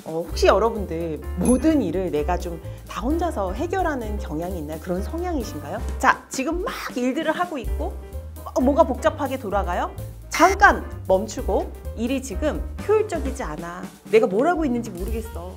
혹시 여러분들 모든 일을 내가 좀 다 혼자서 해결하는 경향이 있나요? 그런 성향이신가요? 자, 지금 막 일들을 하고 있고 뭐가 복잡하게 돌아가요? 잠깐 멈추고 일이 지금 효율적이지 않아. 내가 뭘 하고 있는지 모르겠어.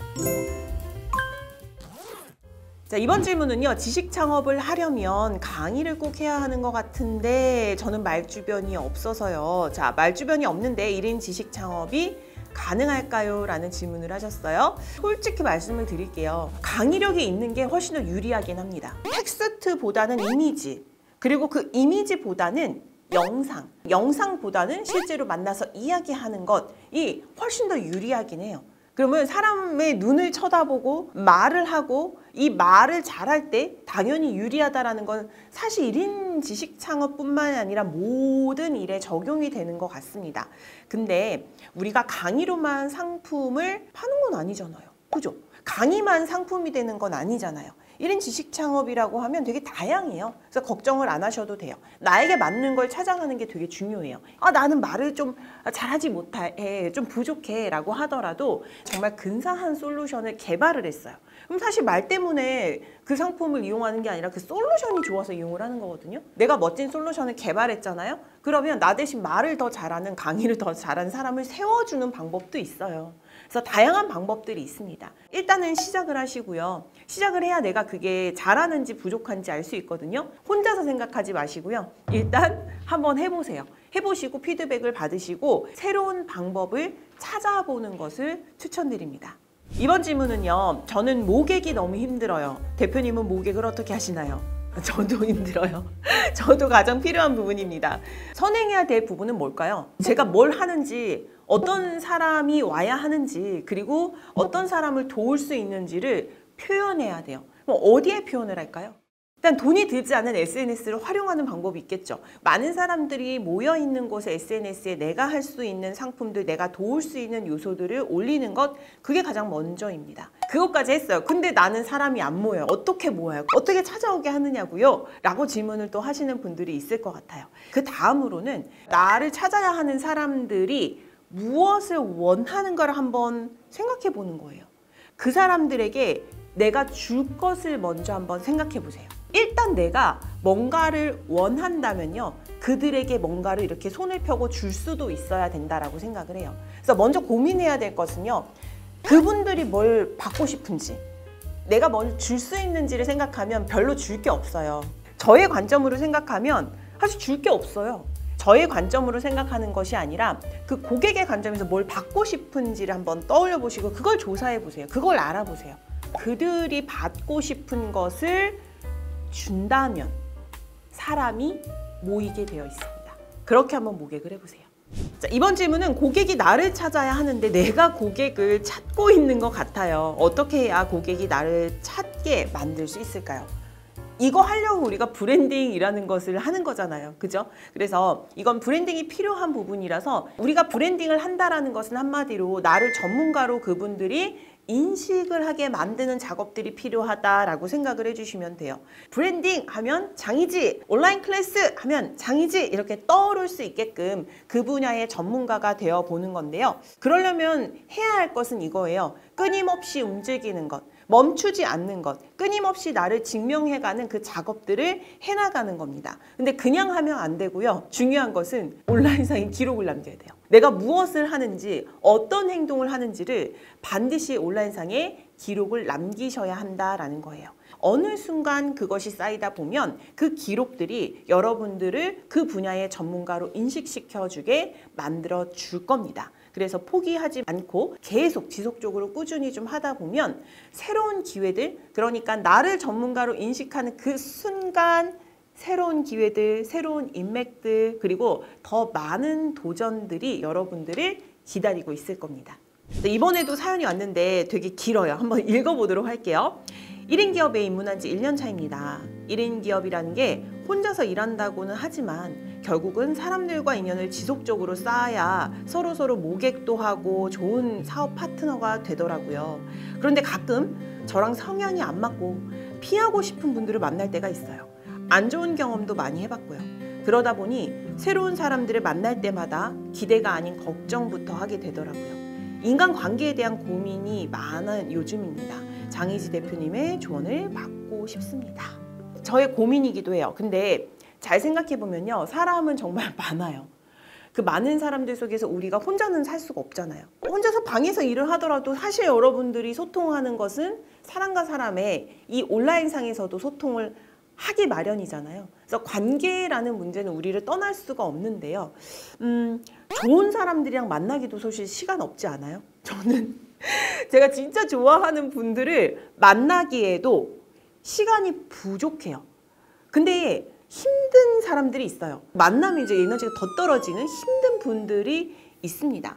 자, 이번 질문은요. 지식 창업을 하려면 강의를 꼭 해야 하는 것 같은데 저는 말주변이 없어서요. 자, 말주변이 없는데 1인 지식 창업이 가능할까요? 라는 질문을 하셨어요. 솔직히 말씀을 드릴게요. 강의력이 있는 게 훨씬 더 유리하긴 합니다. 텍스트보다는 이미지, 그리고 그 이미지보다는 영상보다는 실제로 만나서 이야기하는 것이 훨씬 더 유리하긴 해요. 그러면 사람의 눈을 쳐다보고 말을 하고 이 말을 잘할 때 당연히 유리하다라는 건 사실 1인 지식 창업뿐만 아니라 모든 일에 적용이 되는 것 같습니다. 근데 우리가 강의로만 상품을 파는 건 아니잖아요. 그죠? 강의만 상품이 되는 건 아니잖아요. 1인 지식 창업이라고 하면 되게 다양해요. 그래서 걱정을 안 하셔도 돼요. 나에게 맞는 걸 찾아가는 게 되게 중요해요. 나는 말을 좀 잘하지 못해, 좀 부족해 라고 하더라도 정말 근사한 솔루션을 개발을 했어요. 그럼 사실 말 때문에 그 상품을 이용하는 게 아니라 그 솔루션이 좋아서 이용을 하는 거거든요. 내가 멋진 솔루션을 개발했잖아요. 그러면 나 대신 말을 더 잘하는, 강의를 더 잘하는 사람을 세워주는 방법도 있어요. 그래서 다양한 방법들이 있습니다. 일단은 시작을 하시고요. 시작을 해야 내가 그게 잘하는지 부족한지 알 수 있거든요. 혼자서 생각하지 마시고요. 일단 한번 해보세요. 해보시고 피드백을 받으시고 새로운 방법을 찾아보는 것을 추천드립니다. 이번 질문은요. 저는 모객이 너무 힘들어요. 대표님은 모객을 어떻게 하시나요? 저도 힘들어요. 저도 가장 필요한 부분입니다. 선행해야 될 부분은 뭘까요? 제가 뭘 하는지, 어떤 사람이 와야 하는지, 그리고 어떤 사람을 도울 수 있는지를 표현해야 돼요. 그럼 어디에 표현을 할까요? 일단 돈이 들지 않은 SNS를 활용하는 방법이 있겠죠. 많은 사람들이 모여있는 곳에 SNS에 내가 할 수 있는 상품들, 내가 도울 수 있는 요소들을 올리는 것, 그게 가장 먼저입니다. 그것까지 했어요. 근데 나는 사람이 안 모여요. 어떻게 모여요? 어떻게 찾아오게 하느냐고요? 라고 질문을 또 하시는 분들이 있을 것 같아요. 그 다음으로는 나를 찾아야 하는 사람들이 무엇을 원하는가를 한번 생각해 보는 거예요. 그 사람들에게 내가 줄 것을 먼저 한번 생각해 보세요. 일단 내가 뭔가를 원한다면요. 그들에게 뭔가를 이렇게 손을 펴고 줄 수도 있어야 된다라고 생각을 해요. 그래서 먼저 고민해야 될 것은요. 그분들이 뭘 받고 싶은지, 내가 뭘 줄 수 있는지를 생각하면 별로 줄 게 없어요. 저의 관점으로 생각하면 사실 줄 게 없어요. 저의 관점으로 생각하는 것이 아니라 그 고객의 관점에서 뭘 받고 싶은지를 한번 떠올려 보시고 그걸 조사해 보세요. 그걸 알아보세요. 그들이 받고 싶은 것을 준다면 사람이 모이게 되어 있습니다. 그렇게 한번 모객을 해보세요. 자, 이번 질문은 고객이 나를 찾아야 하는데 내가 고객을 찾고 있는 것 같아요. 어떻게 해야 고객이 나를 찾게 만들 수 있을까요? 이거 하려고 우리가 브랜딩이라는 것을 하는 거잖아요. 그죠? 그래서 이건 브랜딩이 필요한 부분이라서 우리가 브랜딩을 한다라는 것은 한마디로 나를 전문가로 그분들이 인식을 하게 만드는 작업들이 필요하다라고 생각을 해주시면 돼요. 브랜딩 하면 장이지, 온라인 클래스 하면 장이지 이렇게 떠오를 수 있게끔 그 분야의 전문가가 되어 보는 건데요. 그러려면 해야 할 것은 이거예요. 끊임없이 움직이는 것. 멈추지 않는 것, 끊임없이 나를 증명해가는 그 작업들을 해나가는 겁니다. 근데 그냥 하면 안 되고요. 중요한 것은 온라인상에 기록을 남겨야 돼요. 내가 무엇을 하는지, 어떤 행동을 하는지를 반드시 온라인상에 기록을 남기셔야 한다라는 거예요. 어느 순간 그것이 쌓이다 보면 그 기록들이 여러분들을 그 분야의 전문가로 인식시켜주게 만들어 줄 겁니다. 그래서 포기하지 않고 계속 지속적으로 꾸준히 좀 하다 보면 새로운 기회들, 그러니까 나를 전문가로 인식하는 그 순간 새로운 기회들, 새로운 인맥들, 그리고 더 많은 도전들이 여러분들을 기다리고 있을 겁니다. 이번에도 사연이 왔는데 되게 길어요. 한번 읽어보도록 할게요. 1인 기업에 입문한 지 1년 차입니다. 1인 기업이라는 게 혼자서 일한다고는 하지만 결국은 사람들과 인연을 지속적으로 쌓아야 서로 모객도 하고 좋은 사업 파트너가 되더라고요. 그런데 가끔 저랑 성향이 안 맞고 피하고 싶은 분들을 만날 때가 있어요. 안 좋은 경험도 많이 해봤고요. 그러다 보니 새로운 사람들을 만날 때마다 기대가 아닌 걱정부터 하게 되더라고요. 인간관계에 대한 고민이 많은 요즘입니다. 장희지 대표님의 조언을 받고 싶습니다. 저의 고민이기도 해요. 근데 잘 생각해보면요. 사람은 정말 많아요. 그 많은 사람들 속에서 우리가 혼자는 살 수가 없잖아요. 혼자서 방에서 일을 하더라도 사실 여러분들이 소통하는 것은 사람과 사람의 이 온라인상에서도 소통을 하기 마련이잖아요. 그래서 관계라는 문제는 우리를 떠날 수가 없는데요. 좋은 사람들이랑 만나기도 사실 시간 없지 않아요? 저는 제가 진짜 좋아하는 분들을 만나기에도 시간이 부족해요. 근데 힘든 사람들이 있어요. 만나면 이제 에너지가 더 떨어지는 힘든 분들이 있습니다.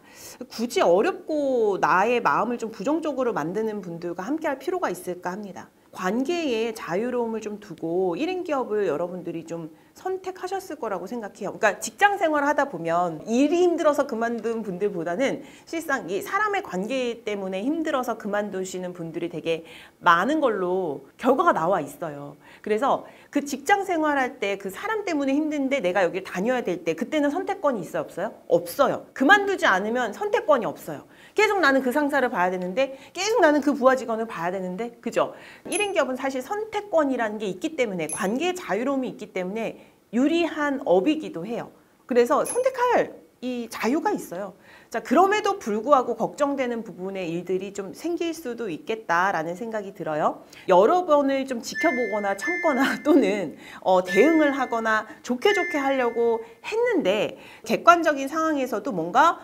굳이 어렵고 나의 마음을 좀 부정적으로 만드는 분들과 함께 할 필요가 있을까 합니다. 관계에 자유로움을 좀 두고 1인 기업을 여러분들이 좀 선택하셨을 거라고 생각해요. 그러니까 직장 생활을 하다 보면 일이 힘들어서 그만둔 분들보다는 실상 이 사람의 관계 때문에 힘들어서 그만두시는 분들이 되게 많은 걸로 결과가 나와 있어요. 그래서 그 직장 생활할 때 그 사람 때문에 힘든데 내가 여기를 다녀야 될 때 그때는 선택권이 있어요? 없어요? 없어요. 그만두지 않으면 선택권이 없어요. 계속 나는 그 상사를 봐야 되는데 계속 나는 그 부하 직원을 봐야 되는데 그죠? 1인 기업은 사실 선택권이라는 게 있기 때문에 관계의 자유로움이 있기 때문에 유리한 업이기도 해요. 그래서 선택할 이 자유가 있어요. 자, 그럼에도 불구하고 걱정되는 부분의 일들이 좀 생길 수도 있겠다라는 생각이 들어요. 여러 번을 좀 지켜보거나 참거나 또는 대응을 하거나 좋게 하려고 했는데 객관적인 상황에서도 뭔가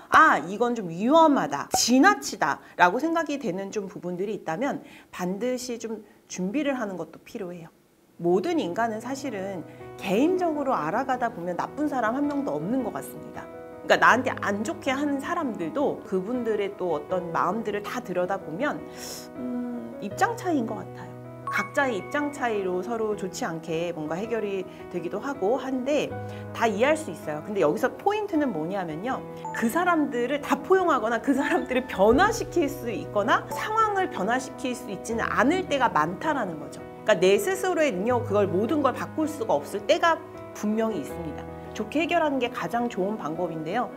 이건 좀 위험하다, 지나치다 라고 생각이 되는 좀 부분들이 있다면 반드시 좀 준비를 하는 것도 필요해요. 모든 인간은 사실은 개인적으로 알아가다 보면 나쁜 사람 한 명도 없는 것 같습니다. 그러니까 나한테 안 좋게 하는 사람들도 그분들의 또 어떤 마음들을 다 들여다보면 입장 차이인 것 같아요. 각자의 입장 차이로 서로 좋지 않게 뭔가 해결이 되기도 하고 한데 다 이해할 수 있어요. 근데 여기서 포인트는 뭐냐면요. 그 사람들을 다 포용하거나 그 사람들을 변화시킬 수 있거나 상황을 변화시킬 수 있지는 않을 때가 많다라는 거죠. 그러니까 내 스스로의 능력 그걸 모든 걸 바꿀 수가 없을 때가 분명히 있습니다. 좋게 해결하는 게 가장 좋은 방법인데요.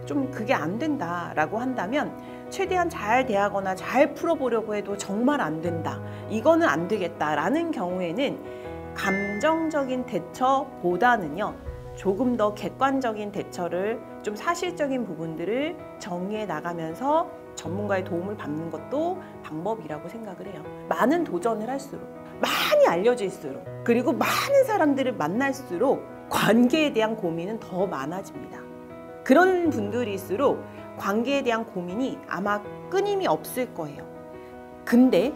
좀 그게 안 된다라고 한다면 최대한 잘 대하거나 잘 풀어보려고 해도 정말 안 된다. 이거는 안 되겠다라는 경우에는 감정적인 대처보다는요. 조금 더 객관적인 대처를 좀 사실적인 부분들을 정리해 나가면서 전문가의 도움을 받는 것도 방법이라고 생각을 해요. 많은 도전을 할수록 많이 알려질수록 그리고 많은 사람들을 만날수록 관계에 대한 고민은 더 많아집니다. 그런 분들일수록 관계에 대한 고민이 아마 끊임이 없을 거예요. 근데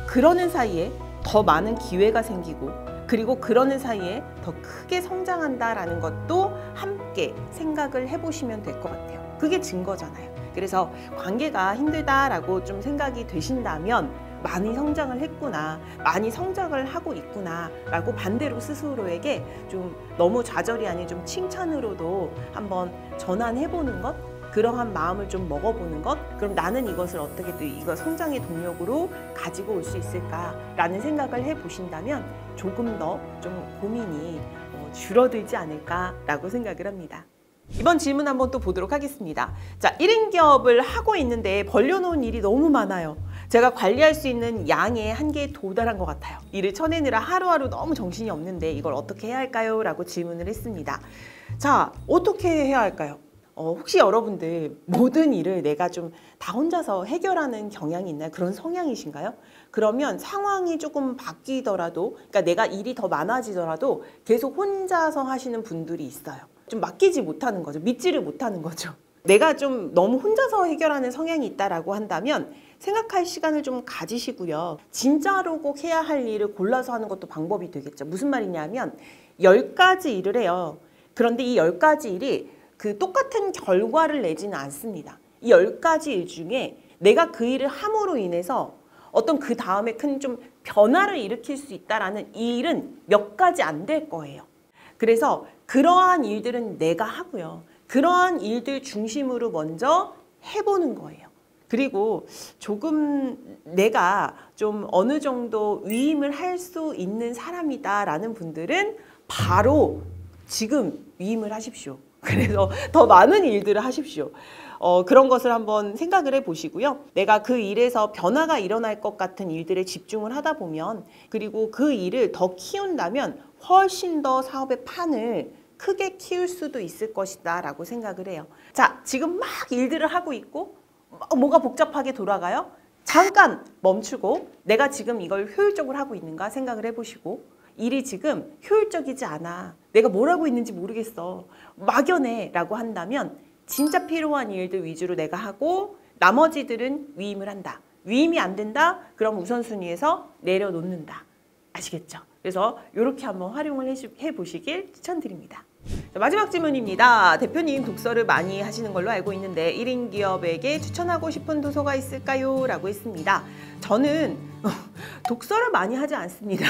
그러는 사이에 더 많은 기회가 생기고 그리고 그러는 사이에 더 크게 성장한다라는 것도 함께 생각을 해보시면 될 것 같아요. 그게 증거잖아요. 그래서 관계가 힘들다라고 좀 생각이 되신다면 많이 성장을 했구나, 많이 성장을 하고 있구나 라고 반대로 스스로에게 좀 너무 좌절이 아닌 좀 칭찬으로도 한번 전환해보는 것, 그러한 마음을 좀 먹어보는 것, 그럼 나는 이것을 어떻게 또 이거 성장의 동력으로 가지고 올 수 있을까라는 생각을 해보신다면 조금 더 좀 고민이 줄어들지 않을까라고 생각을 합니다. 이번 질문 한번 또 보도록 하겠습니다. 자, 1인 기업을 하고 있는데 벌려놓은 일이 너무 많아요. 제가 관리할 수 있는 양의 한계에 도달한 것 같아요. 일을 쳐내느라 하루하루 너무 정신이 없는데 이걸 어떻게 해야 할까요? 라고 질문을 했습니다. 자, 어떻게 해야 할까요? 혹시 여러분들 모든 일을 내가 좀 다 혼자서 해결하는 경향이 있나요? 그런 성향이신가요? 그러면 상황이 조금 바뀌더라도, 그러니까 내가 일이 더 많아지더라도 계속 혼자서 하시는 분들이 있어요. 좀 맡기지 못하는 거죠. 믿지를 못하는 거죠. 내가 좀 너무 혼자서 해결하는 성향이 있다라고 한다면 생각할 시간을 좀 가지시고요. 진짜로 꼭 해야 할 일을 골라서 하는 것도 방법이 되겠죠. 무슨 말이냐면 10가지 일을 해요. 그런데 이 10가지 일이 그 똑같은 결과를 내지는 않습니다. 이 10가지 일 중에 내가 그 일을 함으로 인해서 어떤 그 다음에 큰 좀 변화를 일으킬 수 있다라는 이 일은 몇 가지 안 될 거예요. 그래서 그러한 일들은 내가 하고요. 그러한 일들 중심으로 먼저 해보는 거예요. 그리고 조금 내가 좀 어느 정도 위임을 할 수 있는 사람이다라는 분들은 바로 지금 위임을 하십시오. 그래서 더 많은 일들을 하십시오. 그런 것을 한번 생각을 해보시고요. 내가 그 일에서 변화가 일어날 것 같은 일들에 집중을 하다 보면, 그리고 그 일을 더 키운다면 훨씬 더 사업의 판을 크게 키울 수도 있을 것이다 라고 생각을 해요. 자, 지금 막 일들을 하고 있고 뭐가 복잡하게 돌아가요? 잠깐 멈추고 내가 지금 이걸 효율적으로 하고 있는가 생각을 해보시고, 일이 지금 효율적이지 않아, 내가 뭘 하고 있는지 모르겠어, 막연해 라고 한다면 진짜 필요한 일들 위주로 내가 하고 나머지들은 위임을 한다. 위임이 안 된다? 그럼 우선순위에서 내려놓는다. 아시겠죠? 그래서 이렇게 한번 활용을 해보시길 추천드립니다. 자, 마지막 질문입니다. 대표님, 독서를 많이 하시는 걸로 알고 있는데 1인 기업에게 추천하고 싶은 도서가 있을까요? 라고 했습니다. 저는 독서를 많이 하지 않습니다.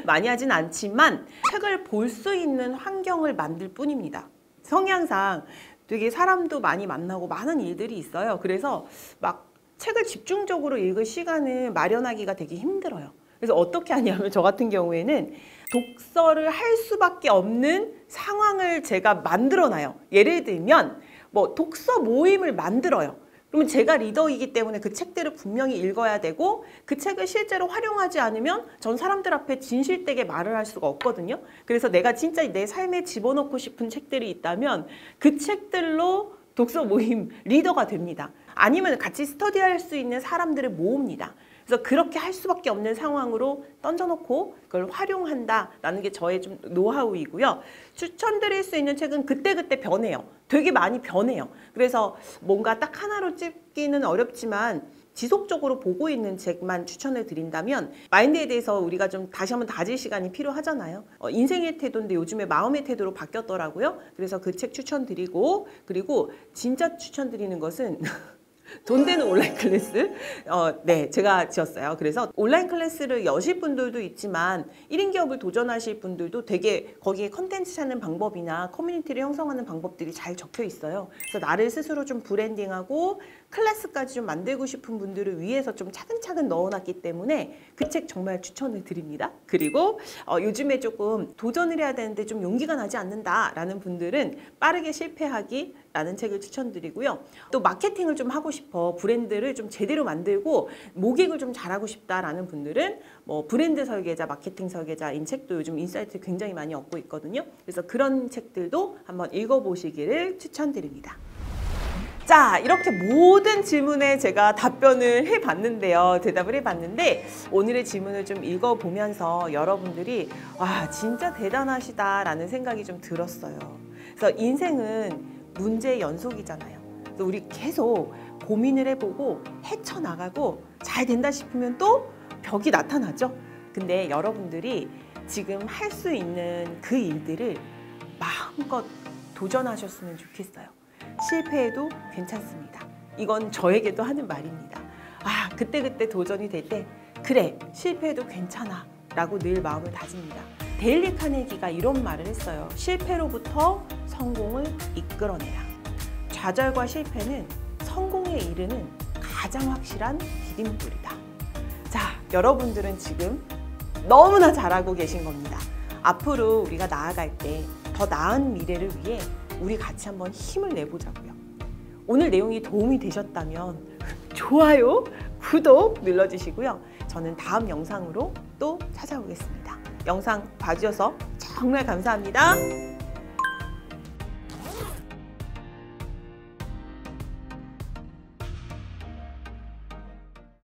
많이 하진 않지만 책을 볼 수 있는 환경을 만들 뿐입니다. 성향상 되게 사람도 많이 만나고 많은 일들이 있어요. 그래서 막 책을 집중적으로 읽을 시간을 마련하기가 되게 힘들어요. 그래서 어떻게 하냐면, 저 같은 경우에는 독서를 할 수밖에 없는 상황을 제가 만들어놔요. 예를 들면 뭐 독서 모임을 만들어요. 그러면 제가 리더이기 때문에 그 책들을 분명히 읽어야 되고, 그 책을 실제로 활용하지 않으면 전 사람들 앞에 진실되게 말을 할 수가 없거든요. 그래서 내가 진짜 내 삶에 집어넣고 싶은 책들이 있다면 그 책들로 독서 모임 리더가 됩니다. 아니면 같이 스터디할 수 있는 사람들을 모읍니다. 그래서 그렇게 할 수밖에 없는 상황으로 던져놓고 그걸 활용한다라는 게 저의 좀 노하우이고요. 추천드릴 수 있는 책은 그때그때 변해요. 되게 많이 변해요. 그래서 뭔가 딱 하나로 찝기는 어렵지만 지속적으로 보고 있는 책만 추천을 드린다면, 마인드에 대해서 우리가 좀 다시 한번 다질 시간이 필요하잖아요. 인생의 태도인데 요즘에 마음의 태도로 바뀌었더라고요. 그래서 그 책 추천드리고, 그리고 진짜 추천드리는 것은 돈 되는 온라인 클래스, 네, 제가 지었어요. 그래서 온라인 클래스를 여실 분들도 있지만 1인 기업을 도전하실 분들도 되게 거기에 컨텐츠 찾는 방법이나 커뮤니티를 형성하는 방법들이 잘 적혀 있어요. 그래서 나를 스스로 좀 브랜딩하고 클래스까지 좀 만들고 싶은 분들을 위해서 좀 차근차근 넣어놨기 때문에 그 책 정말 추천을 드립니다. 그리고 요즘에 조금 도전을 해야 되는데 좀 용기가 나지 않는다라는 분들은 빠르게 실패하기 라는 책을 추천드리고요. 또 마케팅을 좀 하고 싶어, 브랜드를 좀 제대로 만들고 모객을 좀 잘하고 싶다라는 분들은 뭐 브랜드 설계자, 마케팅 설계자인 책도 요즘 인사이트 굉장히 많이 얻고 있거든요. 그래서 그런 책들도 한번 읽어보시기를 추천드립니다. 자, 이렇게 모든 질문에 제가 답변을 해봤는데요. 대답을 해봤는데, 오늘의 질문을 좀 읽어보면서 여러분들이 와, 진짜 대단하시다라는 생각이 좀 들었어요. 그래서 인생은 문제의 연속이잖아요. 그래서 우리 계속 고민을 해보고 헤쳐나가고 잘 된다 싶으면 또 벽이 나타나죠. 근데 여러분들이 지금 할 수 있는 그 일들을 마음껏 도전하셨으면 좋겠어요. 실패해도 괜찮습니다. 이건 저에게도 하는 말입니다. 아, 그때그때 도전이 될 때 그래, 실패해도 괜찮아 라고 늘 마음을 다집니다. 데일리 카네기가 이런 말을 했어요. 실패로부터 성공을 이끌어내라. 좌절과 실패는 성공에 이르는 가장 확실한 디딤돌이다. 자, 여러분들은 지금 너무나 잘하고 계신 겁니다. 앞으로 우리가 나아갈 때 더 나은 미래를 위해 우리 같이 한번 힘을 내보자고요. 오늘 내용이 도움이 되셨다면 좋아요, 구독 눌러주시고요. 저는 다음 영상으로 또 찾아오겠습니다. 영상 봐주셔서 정말 감사합니다.